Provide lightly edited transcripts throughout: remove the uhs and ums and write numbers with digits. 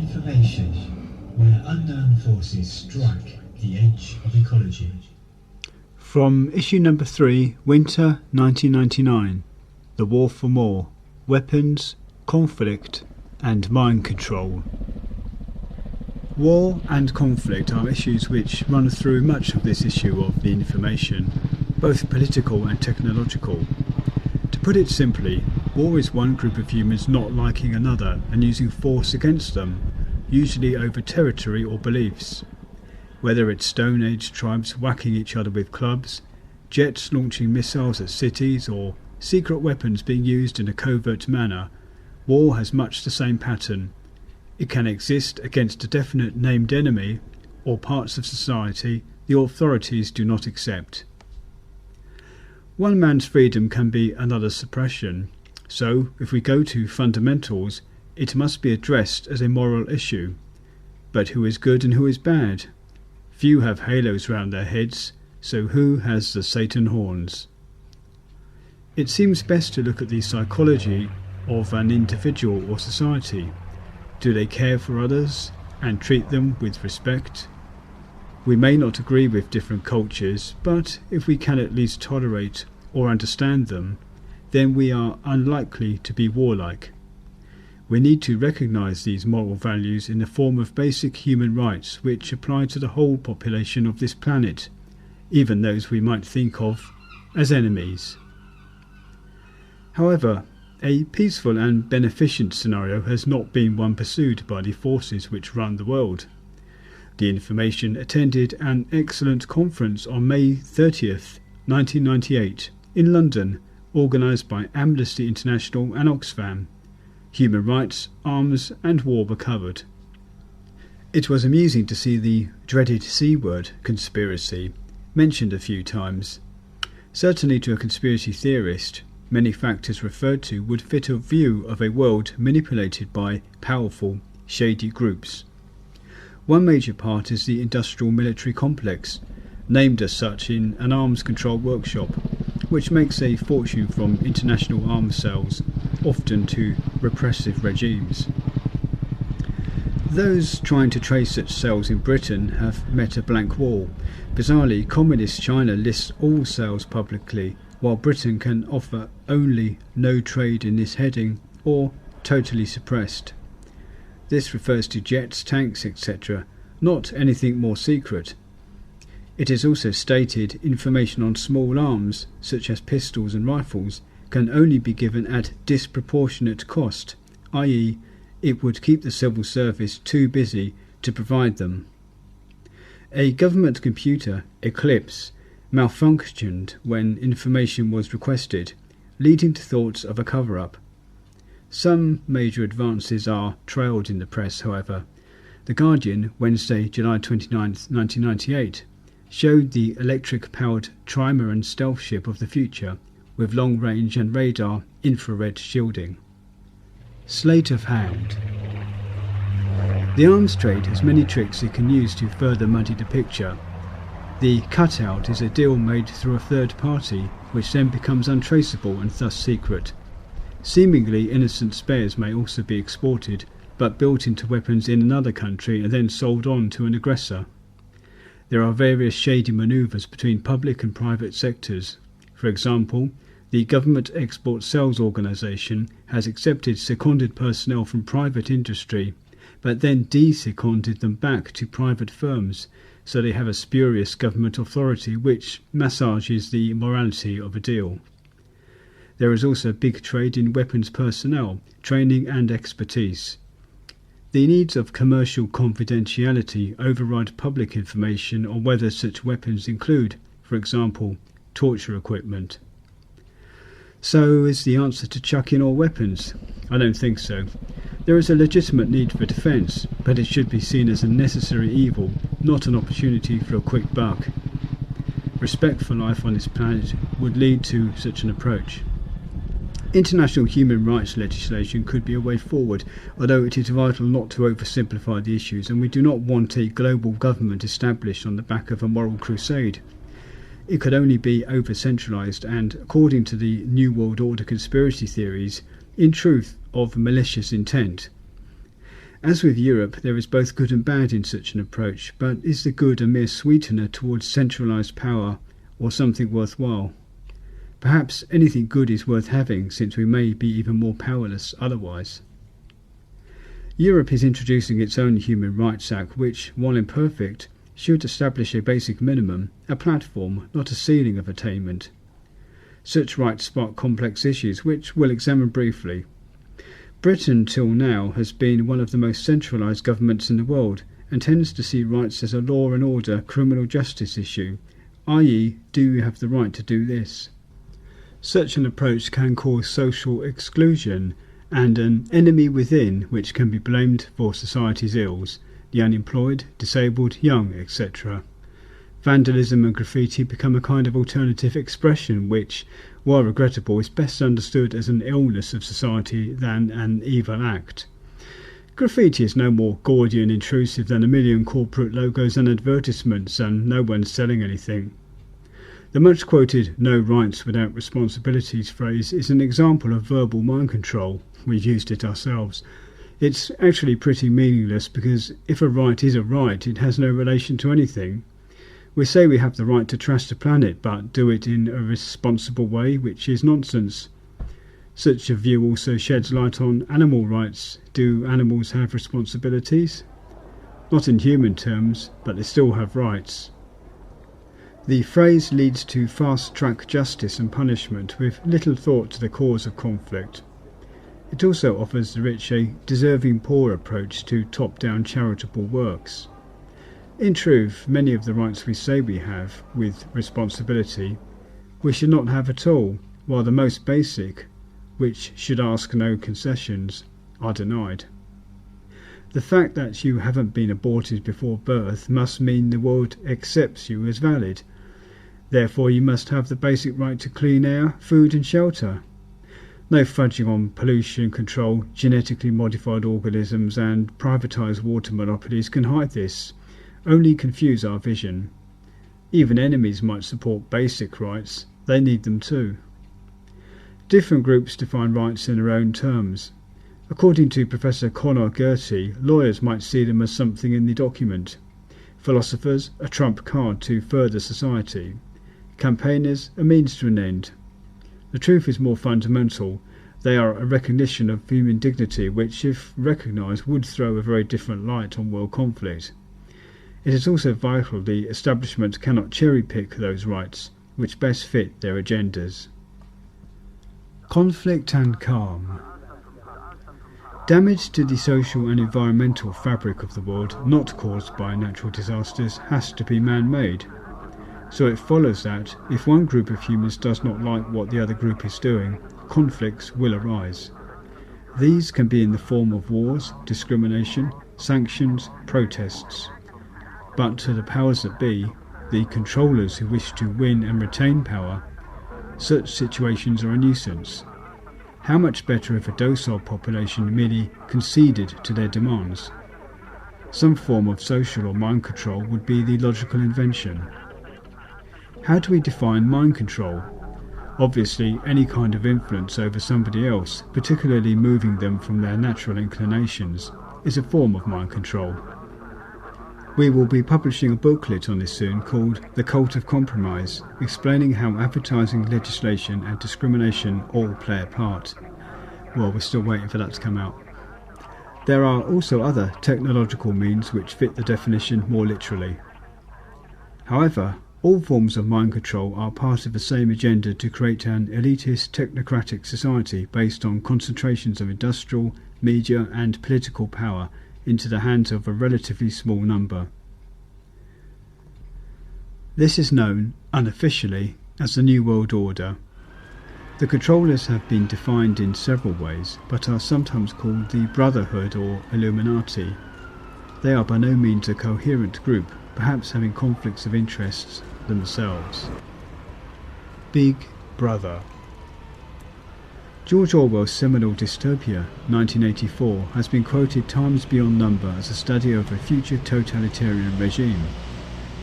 Information, where unknown forces strike the edge of ecology. From issue number 3, Winter 1999, The War for More, Weapons, Conflict and Mind Control. War and conflict are issues which run through much of this issue of the information, both political and technological. To put it simply, war is one group of humans not liking another and using force against them, usually over territory or beliefs. Whether it's Stone Age tribes whacking each other with clubs, jets launching missiles at cities, or secret weapons being used in a covert manner, war has much the same pattern. It can exist against a definite named enemy or parts of society the authorities do not accept. One man's freedom can be another's suppression, so if we go to fundamentals, it must be addressed as a moral issue. But who is good and who is bad? Few have halos round their heads, so who has the Satan horns? It seems best to look at the psychology of an individual or society. Do they care for others and treat them with respect? We may not agree with different cultures, but if we can at least tolerate or understand them, then we are unlikely to be warlike. We need to recognise these moral values in the form of basic human rights which apply to the whole population of this planet, even those we might think of as enemies. However, a peaceful and beneficent scenario has not been one pursued by the forces which run the world. The Information attended an excellent conference on May 30th, 1998, in London, organised by Amnesty International and Oxfam. Human rights, arms and war were covered. It was amusing to see the dreaded C word, conspiracy, mentioned a few times. Certainly to a conspiracy theorist, many factors referred to would fit a view of a world manipulated by powerful, shady groups. One major part is the industrial military complex, named as such in an arms control workshop, which makes a fortune from international arms sales, often to repressive regimes. Those trying to trace such sales in Britain have met a blank wall. Bizarrely, Communist China lists all sales publicly, while Britain can offer only no trade in this heading or totally suppressed. This refers to jets, tanks, etc., not anything more secret. It is also stated information on small arms, such as pistols and rifles, can only be given at disproportionate cost, i.e., it would keep the civil service too busy to provide them. A government computer, Eclipse, malfunctioned when information was requested, leading to thoughts of a cover-up. Some major advances are trailed in the press, however. The Guardian, Wednesday, July 29, 1998, showed the electric-powered trimaran stealth ship of the future, with long-range and radar infrared shielding. Sleight of hand. The arms trade has many tricks it can use to further muddy the picture. The cutout is a deal made through a third party, which then becomes untraceable and thus secret. Seemingly innocent spares may also be exported, but built into weapons in another country and then sold on to an aggressor. There are various shady manoeuvres between public and private sectors. For example, the Government Export Sales Organisation has accepted seconded personnel from private industry, but then de-seconded them back to private firms, so they have a spurious government authority which massages the morality of a deal. There is also a big trade in weapons personnel, training and expertise. The needs of commercial confidentiality override public information on whether such weapons include, for example, torture equipment. So is the answer to chuck in all weapons? I don't think so. There is a legitimate need for defence, but it should be seen as a necessary evil, not an opportunity for a quick buck. Respect for life on this planet would lead to such an approach. International human rights legislation could be a way forward, although it is vital not to oversimplify the issues, and we do not want a global government established on the back of a moral crusade. It could only be over-centralised and, according to the New World Order conspiracy theories, in truth of malicious intent. As with Europe, there is both good and bad in such an approach, but is the good a mere sweetener towards centralised power, or something worthwhile? Perhaps anything good is worth having, since we may be even more powerless otherwise. Europe is introducing its own Human Rights Act which, while imperfect, should establish a basic minimum, a platform, not a ceiling of attainment. Such rights spark complex issues which we'll examine briefly. Britain till now has been one of the most centralised governments in the world and tends to see rights as a law and order criminal justice issue, i.e., do you have the right to do this? Such an approach can cause social exclusion and an enemy within which can be blamed for society's ills, the unemployed, disabled, young, etc. Vandalism and graffiti become a kind of alternative expression which, while regrettable, is best understood as an illness of society than an evil act. Graffiti is no more gaudy and intrusive than a million corporate logos and advertisements, and no one's selling anything. The much quoted "no rights without responsibilities" phrase is an example of verbal mind control. We've used it ourselves. It's actually pretty meaningless because if a right is a right, it has no relation to anything. We say we have the right to trash the planet, but do it in a responsible way, which is nonsense. Such a view also sheds light on animal rights. Do animals have responsibilities? Not in human terms, but they still have rights. The phrase leads to fast-track justice and punishment with little thought to the cause of conflict. It also offers the rich a deserving poor approach to top-down charitable works. In truth, many of the rights we say we have, with responsibility, we should not have at all, while the most basic, which should ask no concessions, are denied. The fact that you haven't been aborted before birth must mean the world accepts you as valid. Therefore you must have the basic right to clean air, food and shelter. No fudging on pollution control, genetically modified organisms and privatised water monopolies can hide this, only confuse our vision. Even enemies might support basic rights, they need them too. Different groups define rights in their own terms. According to Professor Conor Gertie, lawyers might see them as something in the document. Philosophers, a trump card to further society. Campaigners, a means to an end. The truth is more fundamental. They are a recognition of human dignity which, if recognised, would throw a very different light on world conflict. It is also vital the establishment cannot cherry-pick those rights, which best fit their agendas. Conflict and calm. Damage to the social and environmental fabric of the world not caused by natural disasters has to be man-made. So it follows that, if one group of humans does not like what the other group is doing, conflicts will arise. These can be in the form of wars, discrimination, sanctions, protests. But to the powers that be, the controllers who wish to win and retain power, such situations are a nuisance. How much better if a docile population merely conceded to their demands? Some form of social or mind control would be the logical invention. How do we define mind control? Obviously, any kind of influence over somebody else, particularly moving them from their natural inclinations, is a form of mind control. We will be publishing a booklet on this soon called The Cult of Compromise, explaining how advertising, legislation and discrimination all play a part. Well, we're still waiting for that to come out. There are also other technological means which fit the definition more literally. However, all forms of mind control are part of the same agenda to create an elitist technocratic society based on concentrations of industrial, media and political power into the hands of a relatively small number. This is known, unofficially, as the New World Order. The controllers have been defined in several ways, but are sometimes called the Brotherhood or Illuminati. They are by no means a coherent group, perhaps having conflicts of interests themselves. Big Brother. George Orwell's seminal dystopia, 1984, has been quoted times beyond number as a study of a future totalitarian regime.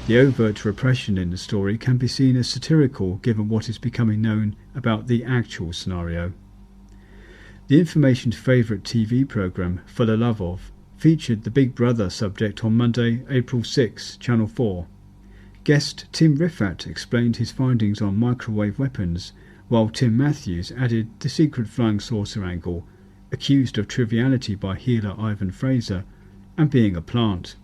The overt repression in the story can be seen as satirical given what is becoming known about the actual scenario. The information's favourite TV programme, For the Love of, featured the Big Brother subject on Monday, April 6, Channel 4. Guest Tim Riffat explained his findings on microwave weapons, while Tim Matthews added the secret flying saucer angle, accused of triviality by healer Ivan Fraser, and being a plant.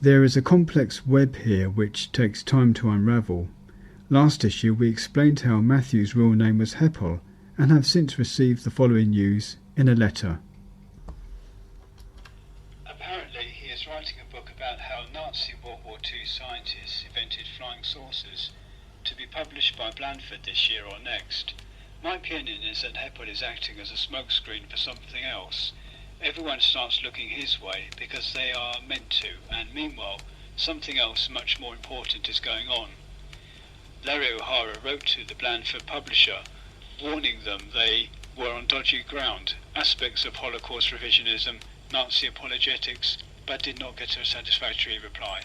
There is a complex web here which takes time to unravel. Last issue we explained how Matthews' real name was Heppel, and have since received the following news in a letter. Apparently he is writing a book about how Nazi World War II scientists invented flying saucers, to be published by Blandford this year or next. My opinion is that Heppel is acting as a smokescreen for something else. Everyone starts looking his way because they are meant to, and meanwhile something else much more important is going on. Larry O'Hara wrote to the Blandford publisher, warning them they were on dodgy ground, aspects of Holocaust revisionism, Nazi apologetics, but did not get a satisfactory reply.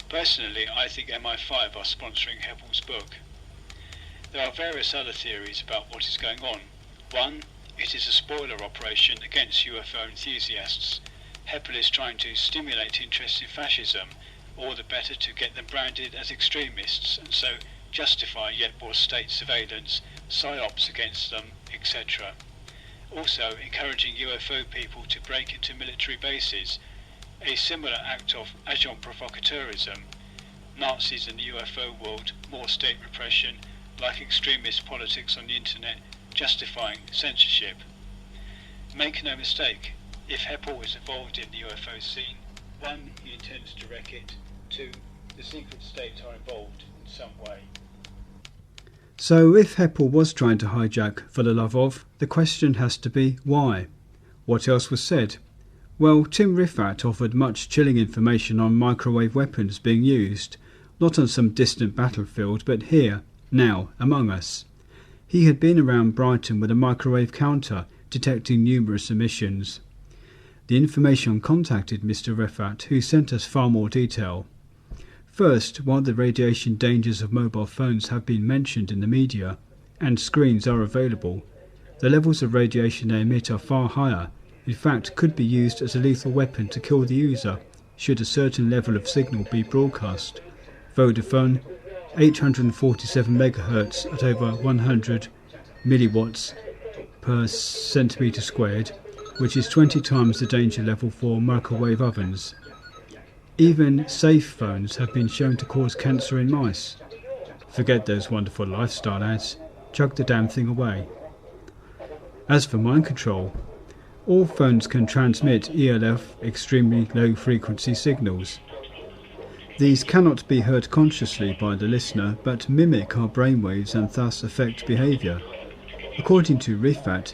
Personally, I think MI5 are sponsoring Heppel's book. There are various other theories about what is going on. One, it is a spoiler operation against UFO enthusiasts. Heppel is trying to stimulate interest in fascism, or the better to get them branded as extremists, and so justify yet more state surveillance, psyops against them, etc. Also encouraging UFO people to break into military bases, a similar act of agent provocateurism. Nazis in the UFO world, more state repression, like extremist politics on the internet, justifying censorship. Make no mistake, if Heppel is involved in the UFO scene, 1, he intends to wreck it, 2, the secret state are involved in some way. So if Heppel was trying to hijack For the Love Of, the question has to be why? What else was said? Well, Tim Riffat offered much chilling information on microwave weapons being used, not on some distant battlefield, but here, now, among us. He had been around Brighton with a microwave counter, detecting numerous emissions. The information contacted Mr. Riffat, who sent us far more detail. First, while the radiation dangers of mobile phones have been mentioned in the media, and screens are available, the levels of radiation they emit are far higher, in fact could be used as a lethal weapon to kill the user, should a certain level of signal be broadcast. Vodafone, 847 MHz at over 100 milliwatts per centimetre squared, which is 20 times the danger level for microwave ovens. Even safe phones have been shown to cause cancer in mice. Forget those wonderful lifestyle ads, chug the damn thing away. As for mind control, all phones can transmit ELF, extremely low frequency signals. These cannot be heard consciously by the listener, but mimic our brainwaves and thus affect behaviour. According to Riffat,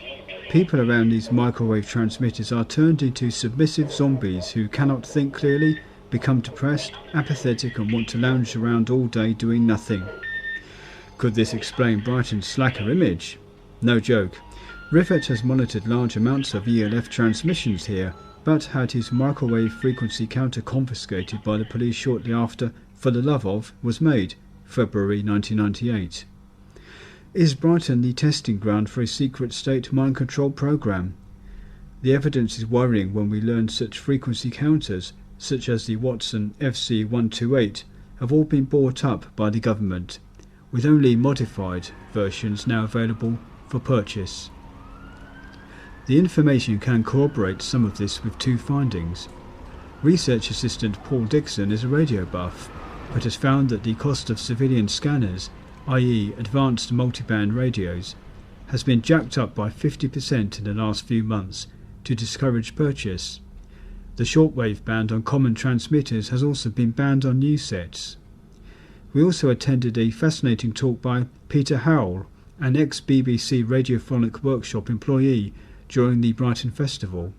people around these microwave transmitters are turned into submissive zombies who cannot think clearly, become depressed, apathetic and want to lounge around all day doing nothing. Could this explain Brighton's slacker image? No joke. Riffat has monitored large amounts of ELF transmissions here, but had his microwave frequency counter confiscated by the police shortly after For the Love Of was made, February 1998. Is Brighton the testing ground for a secret state mind control program? The evidence is worrying when we learn such frequency counters, such as the Watson FC128, have all been bought up by the government, with only modified versions now available for purchase. The information can corroborate some of this with two findings. Research assistant Paul Dixon is a radio buff, but has found that the cost of civilian scanners, i.e. advanced multiband radios, has been jacked up by 50% in the last few months to discourage purchase. The shortwave band on common transmitters has also been banned on new sets. We also attended a fascinating talk by Peter Howell, an ex-BBC Radiophonic Workshop employee during the Brighton Festival.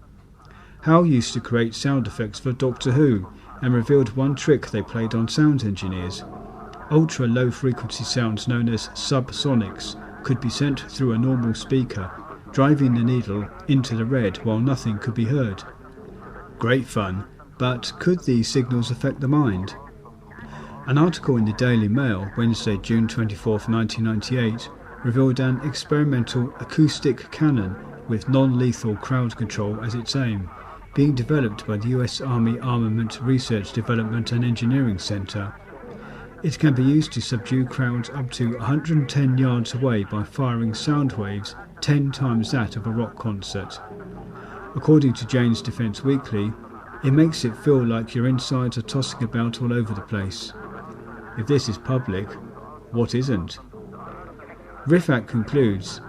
Howell used to create sound effects for Doctor Who and revealed one trick they played on sound engineers. Ultra-low frequency sounds known as subsonics could be sent through a normal speaker, driving the needle into the red while nothing could be heard. Great fun, but could these signals affect the mind? An article in the Daily Mail, Wednesday, June 24, 1998, revealed an experimental acoustic cannon with non-lethal crowd control as its aim, being developed by the US Army Armament Research Development and Engineering Center. It can be used to subdue crowds up to 110 yards away by firing sound waves 10 times that of a rock concert. According to Jane's Defense Weekly, it makes it feel like your insides are tossing about all over the place. If this is public, what isn't? Rifat concludes,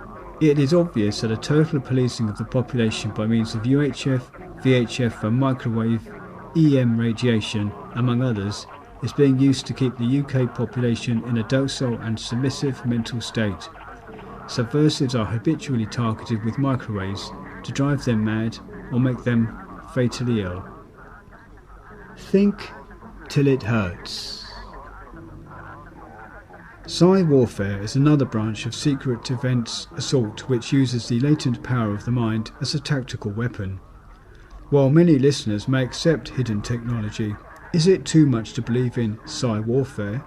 it is obvious that a total policing of the population by means of UHF, VHF and microwave EM radiation, among others, is being used to keep the UK population in a docile and submissive mental state. Subversives are habitually targeted with microwaves to drive them mad or make them fatally ill. Think till it hurts. Psi warfare is another branch of secret defence assault which uses the latent power of the mind as a tactical weapon. While many listeners may accept hidden technology, is it too much to believe in psi warfare?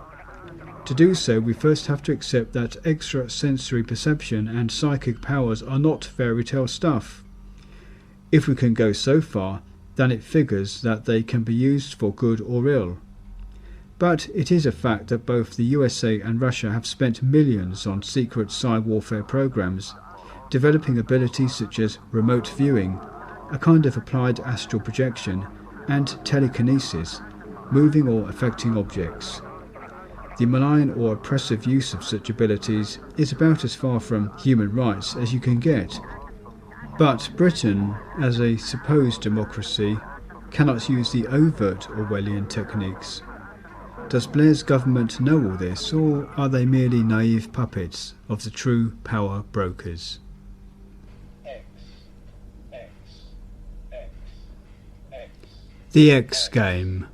To do so, we first have to accept that extrasensory perception and psychic powers are not fairy tale stuff. If we can go so far, then it figures that they can be used for good or ill. But it is a fact that both the USA and Russia have spent millions on secret psi warfare programs, developing abilities such as remote viewing, a kind of applied astral projection, and telekinesis, moving or affecting objects. The malign or oppressive use of such abilities is about as far from human rights as you can get. But Britain, as a supposed democracy, cannot use the overt Orwellian techniques. Does Blair's government know all this, or are they merely naive puppets of the true power brokers? The X Game.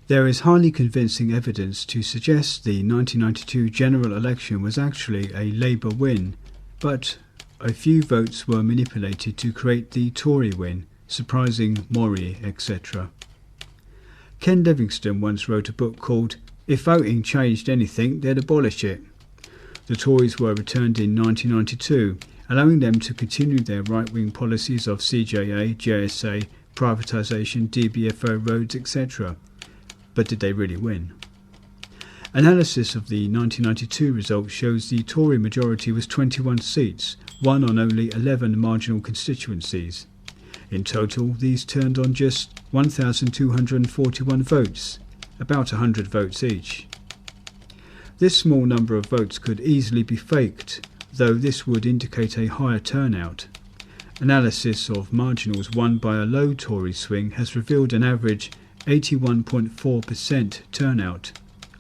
There is highly convincing evidence to suggest the 1992 general election was actually a Labour win, but a few votes were manipulated to create the Tory win, surprising Maury, etc. Ken Livingstone once wrote a book called If Voting Changed Anything, They'd Abolish It. The Tories were returned in 1992, allowing them to continue their right-wing policies of CJA, JSA, privatisation, DBFO roads, etc. But did they really win? Analysis of the 1992 results shows the Tory majority was 21 seats, one on only 11 marginal constituencies. In total, these turned on just 1,241 votes, about 100 votes each. This small number of votes could easily be faked, though this would indicate a higher turnout. Analysis of marginals won by a low Tory swing has revealed an average 81.4% turnout,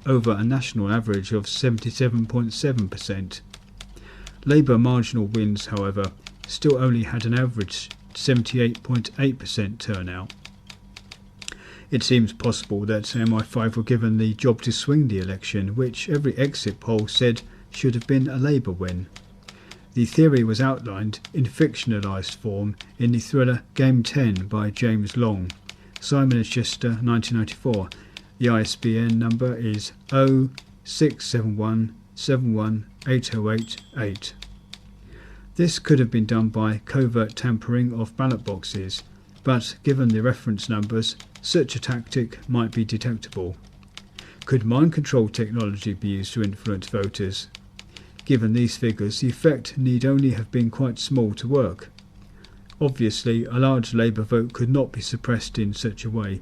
over a national average of 77.7%. Labour marginal wins, however, still only had an average 78.8% turnout. It seems possible that MI5 were given the job to swing the election, which every exit poll said should have been a Labour win. The theory was outlined in fictionalised form in the thriller Game 10 by James Long, Simon & Schuster, 1994. The ISBN number is 06717180888. This could have been done by covert tampering of ballot boxes, but given the reference numbers, such a tactic might be detectable. Could mind control technology be used to influence voters? Given these figures, the effect need only have been quite small to work. Obviously, a large Labour vote could not be suppressed in such a way,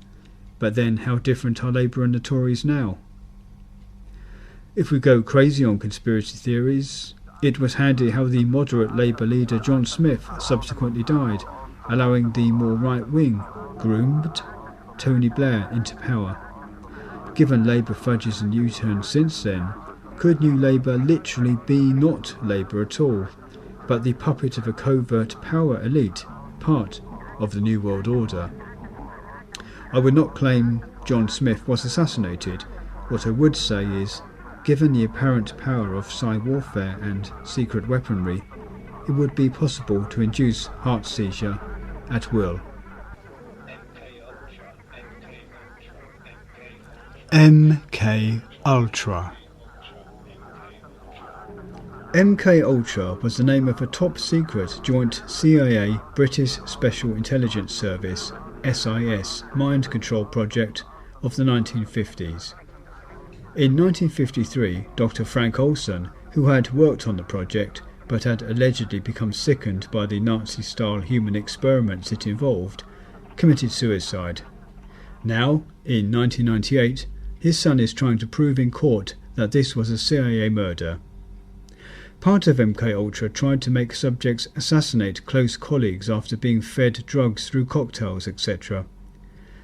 but then how different are Labour and the Tories now? If we go crazy on conspiracy theories, it was handy how the moderate Labour leader John Smith subsequently died, allowing the more right-wing, groomed Tony Blair into power. Given Labour fudges and U-turns since then, could New Labour literally be not Labour at all, but the puppet of a covert power elite, part of the New World Order? I would not claim John Smith was assassinated. What I would say is, given the apparent power of psi warfare and secret weaponry, it would be possible to induce heart seizure at will. MK Ultra. MK-Ultra was the name of a top-secret joint CIA-British Special Intelligence Service SIS mind control project of the 1950s. In 1953, Dr. Frank Olson, who had worked on the project but had allegedly become sickened by the Nazi-style human experiments it involved, committed suicide. Now, in 1998, his son is trying to prove in court that this was a CIA murder. Part of MK-Ultra tried to make subjects assassinate close colleagues after being fed drugs through cocktails, etc.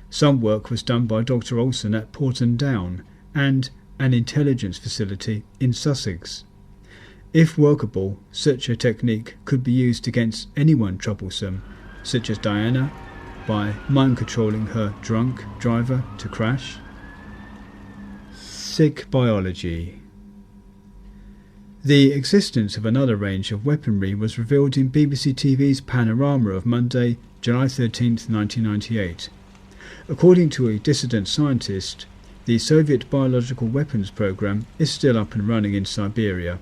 Some work was done by Dr. Olson at Porton Down and an intelligence facility in Sussex. If workable, such a technique could be used against anyone troublesome, such as Diana, by mind-controlling her drunk driver to crash. Sick biology. The existence of another range of weaponry was revealed in BBC TV's Panorama of Monday, July 13, 1998. According to a dissident scientist, the Soviet biological weapons program is still up and running in Siberia.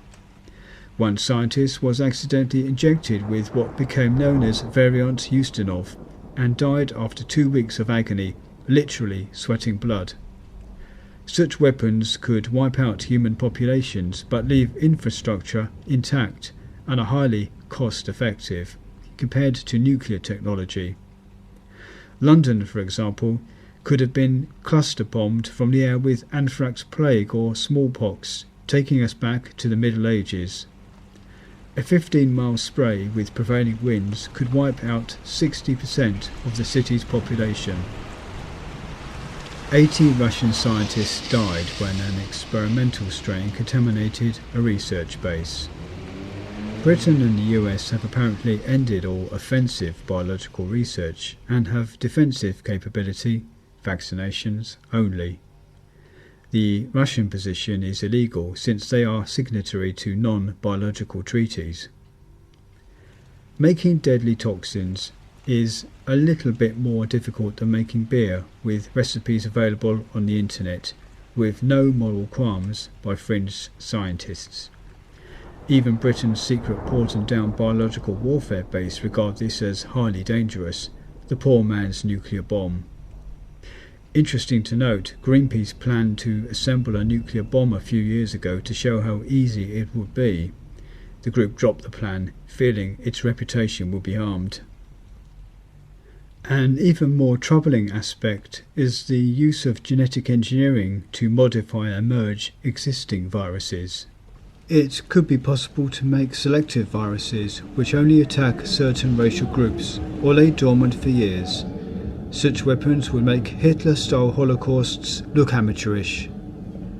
One scientist was accidentally injected with what became known as variant Ustinov and died after 2 weeks of agony, literally sweating blood. Such weapons could wipe out human populations but leave infrastructure intact and are highly cost-effective compared to nuclear technology. London, for example, could have been cluster-bombed from the air with anthrax plague or smallpox, taking us back to the Middle Ages. A 15-mile spray with prevailing winds could wipe out 60% of the city's population. 80 Russian scientists died when an experimental strain contaminated a research base. Britain and the US have apparently ended all offensive biological research and have defensive capability, vaccinations only. The Russian position is illegal since they are signatory to non-biological treaties. Making deadly toxins is a little bit more difficult than making beer, with recipes available on the internet with no moral qualms by fringe scientists. Even Britain's secret Porton Down biological warfare base regard this as highly dangerous, the poor man's nuclear bomb. Interesting to note, Greenpeace planned to assemble a nuclear bomb a few years ago to show how easy it would be. The group dropped the plan, feeling its reputation would be harmed. An even more troubling aspect is the use of genetic engineering to modify and merge existing viruses. It could be possible to make selective viruses which only attack certain racial groups or lay dormant for years. Such weapons would make Hitler-style holocausts look amateurish.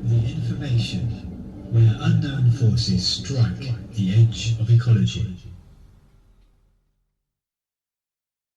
The information where unknown forces strike the edge of ecology.